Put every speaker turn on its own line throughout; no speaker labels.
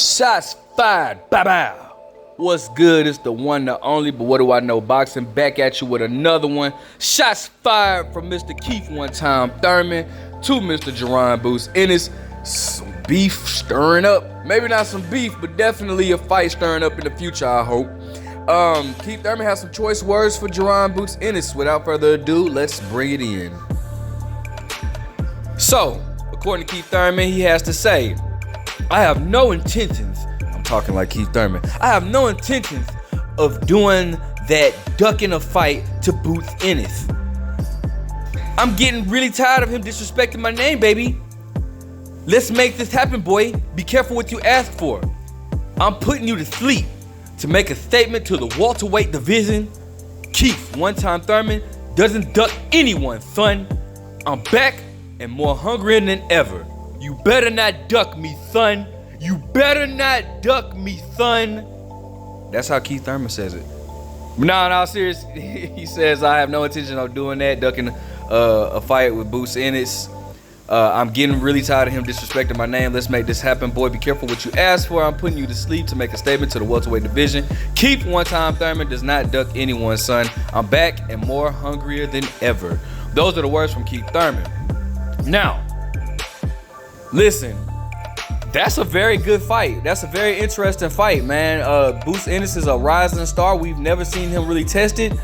Shots fired. Bow bow. What's good? It's the one, the only, but what do I know? Boxing back at you with another one. Shots fired from Mr. Keith one time Thurman to Mr. Jaron Boost Ennis. Some beef stirring up. Maybe not some beef, but definitely a fight stirring up in the future, I hope. Keith Thurman has some choice words for Jaron Boots Ennis. Without further ado, let's bring it in. So, according to Keith Thurman, he has to say, I have no intentions, I'm talking like Keith Thurman, I have no intentions of doing that ducking a fight to Boots Ennis. I'm getting really tired of him disrespecting my name, baby. Let's make this happen, boy. Be careful what you ask for. I'm putting you to sleep to make a statement to the welterweight division. Keith, one-time Thurman, doesn't duck anyone, son. I'm back and more hungry than ever. You better not duck me, son. You better not duck me, son. That's how Keith Thurman says it. No, serious. He says, I have no intention of doing that, ducking a fight with Boots Ennis. I'm getting really tired of him disrespecting my name. Let's make this happen, boy. Be careful what you ask for. I'm putting you to sleep to make a statement to the welterweight division. Keith one-time Thurman does not duck anyone, son. I'm back and more hungrier than ever. Those are the words from Keith Thurman. Now, listen, that's a very good fight. That's a very interesting fight, man. Boots Ennis is a rising star. We've never seen him really tested. He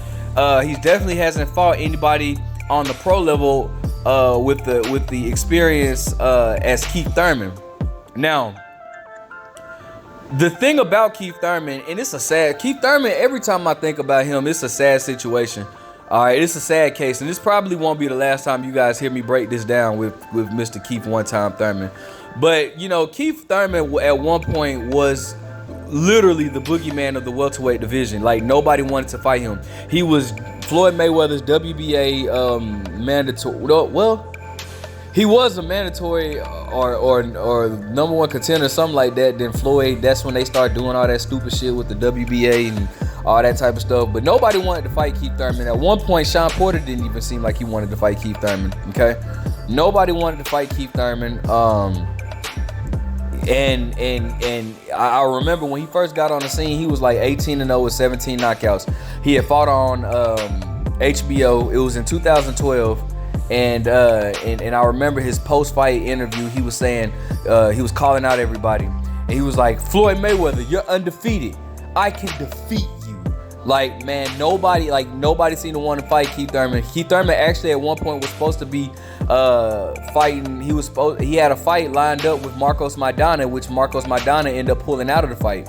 definitely hasn't fought anybody on the pro level with the experience as Keith Thurman. Now, the thing about Keith Thurman, and it's a sad Keith Thurman, every time I think about him, it's a sad situation. All right, it's a sad case, and this probably won't be the last time you guys hear me break this down with Mr. Keith one-time Thurman. But, you know, Keith Thurman at one point was literally the boogeyman of the welterweight division. Like, nobody wanted to fight him. He was Floyd Mayweather's WBA mandatory. Well, he was a mandatory or number one contender, something like that. Then Floyd, that's when they started doing all that stupid shit with the WBA and all that type of stuff. But nobody wanted to fight Keith Thurman. At one point, Sean Porter didn't even seem like he wanted to fight Keith Thurman. Okay, nobody wanted to fight Keith Thurman. And I remember when he first got on the scene, he was like 18-0 with 17 knockouts. He had fought on HBO. It was in 2012, and I remember his post-fight interview. He was saying he was calling out everybody, and he was like, Floyd Mayweather, you're undefeated. I can defeat you. Like, man, nobody seemed to want to fight Keith Thurman. Keith Thurman actually at one point was supposed to be fighting. He had a fight lined up with Marcos Maidana, which Marcos Maidana ended up pulling out of the fight.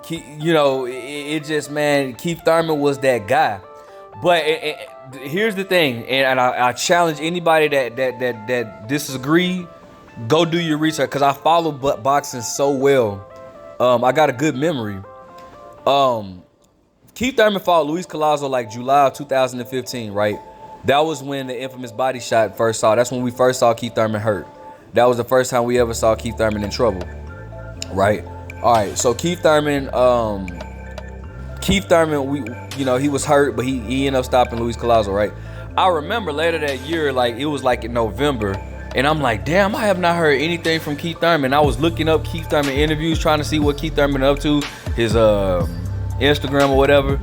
It just, man, Keith Thurman was that guy. But here's the thing, and I challenge anybody that disagree, go do your research, because I follow boxing so well. I got a good memory. Keith Thurman fought Luis Collazo like July of 2015, right? That was when the infamous body shot first saw. That's when we first saw Keith Thurman hurt. That was the first time we ever saw Keith Thurman in trouble, right? All right, so Keith Thurman, he was hurt, but he ended up stopping Luis Collazo, right? I remember later that year, like it was like in November, and I'm like, damn, I have not heard anything from Keith Thurman. I was looking up Keith Thurman interviews, trying to see what Keith Thurman up to, his Instagram or whatever.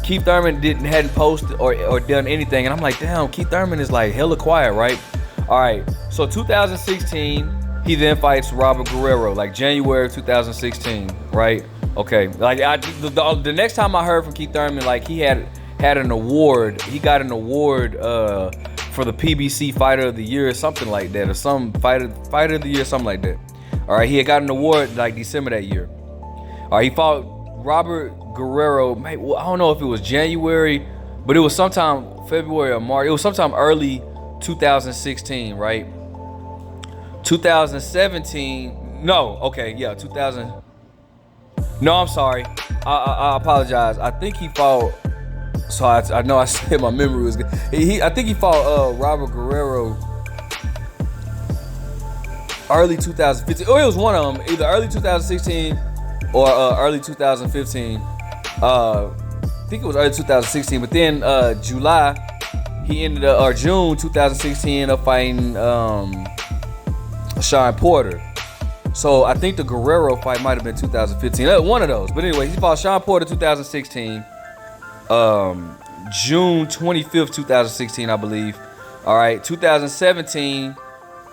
Keith Thurman hadn't posted or done anything, and I'm like, damn, Keith Thurman is like hella quiet, right? All right, so 2016, he then fights Robert Guerrero, like January of 2016, right? Okay, like the next time I heard from Keith Thurman, like he had an award. He got an award for the PBC Fighter of the Year or something like that, or some Fighter of the Year, something like that. All right, he had got an award like December that year. All right, he fought Robert Guerrero. I don't know if it was January, but it was sometime February or March. It was sometime early 2016, right? 2017. No, okay, yeah, 2000. No, I'm sorry. I apologize. I think he fought. So I know I said my memory was good. I think he fought Robert Guerrero early 2015. Oh, it was one of them, either early 2016 or early 2015. I think it was early 2016. But then July, he ended up, or June 2016, ended up fighting Sean Porter. So I think the Guerrero fight might have been 2015. One of those. But anyway, he fought Sean Porter 2016. June 25th, 2016, I believe. All right, 2017,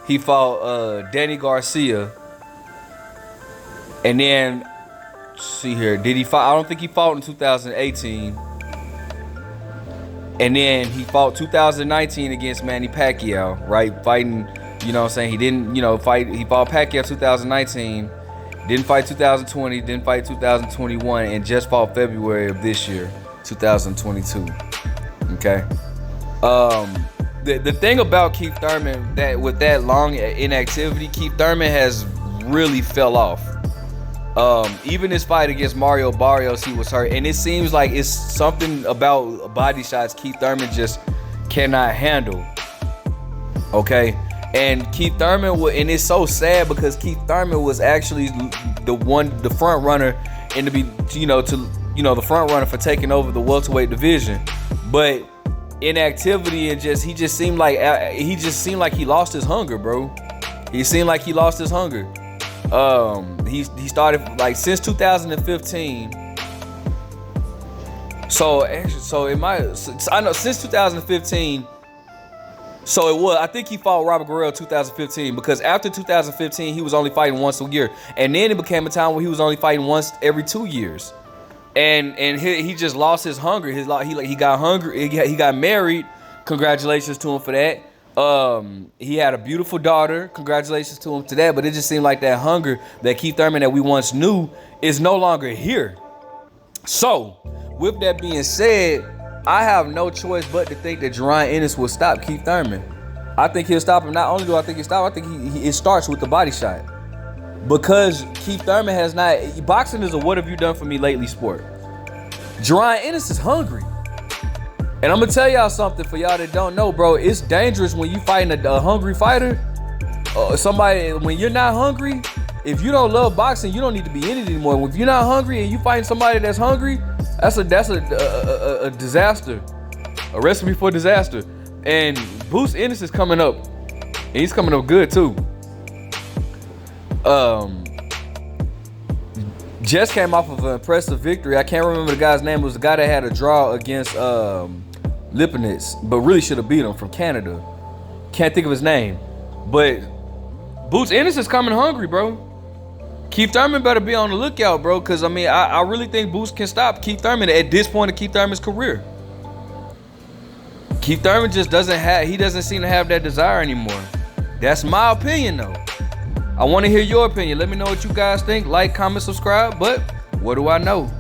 he fought Danny Garcia. And then, let's see here, did he fight? I don't think he fought in 2018. And then he fought 2019 against Manny Pacquiao, right? Fighting, you know what I'm saying? He didn't, fight. He fought Pacquiao 2019, didn't fight 2020, didn't fight 2021, and just fought February of this year, 2022. Okay. The thing about Keith Thurman, that with that long inactivity, Keith Thurman has really fell off. Even his fight against Mario Barrios, he was hurt, and it seems like it's something about body shots Keith Thurman just cannot handle. Okay, and Keith Thurman and it's so sad because Keith Thurman was actually the front runner the front runner for taking over the welterweight division, but inactivity and he just seemed like he lost his hunger, bro. He seemed like he lost his hunger. He started like since 2015. I know since 2015. So it was. I think he fought Robert Guerrero 2015 because after 2015 he was only fighting once a year, and then it became a time where he was only fighting once every 2 years, and he just lost his hunger. He got hungry. He got married. Congratulations to him for that. He had a beautiful daughter. Congratulations to him to that. But it just seemed like that hunger that Keith Thurman that we once knew is no longer here. So, with that being said, I have no choice but to think that Jaron Ennis will stop Keith Thurman. I think he'll stop him. Not only do I think he'll stop, I think it starts with the body shot. Because Keith Thurman has not... Boxing is a what have you done for me lately sport. Jaron Ennis is hungry. And I'm gonna tell y'all something for y'all that don't know, bro. It's dangerous when you fighting a hungry fighter. Somebody, when you're not hungry, if you don't love boxing, you don't need to be in it anymore. If you're not hungry and you fighting somebody that's hungry, that's a disaster, a recipe for disaster. And Bruce Ennis is coming up, and he's coming up good too. Just came off of an impressive victory. I can't remember the guy's name. It was the guy that had a draw against Lipinets, but really should have beat him, from Canada. Can't think of his name. But Boots Ennis is coming hungry, bro. Keith Thurman better be on the lookout, bro, because I really think Boots can stop Keith Thurman at this point of Keith Thurman's career. Keith Thurman just doesn't seem to have that desire anymore. That's my opinion, though. I want to hear your opinion. Let me know what you guys think. Like, comment, subscribe. But what do I know?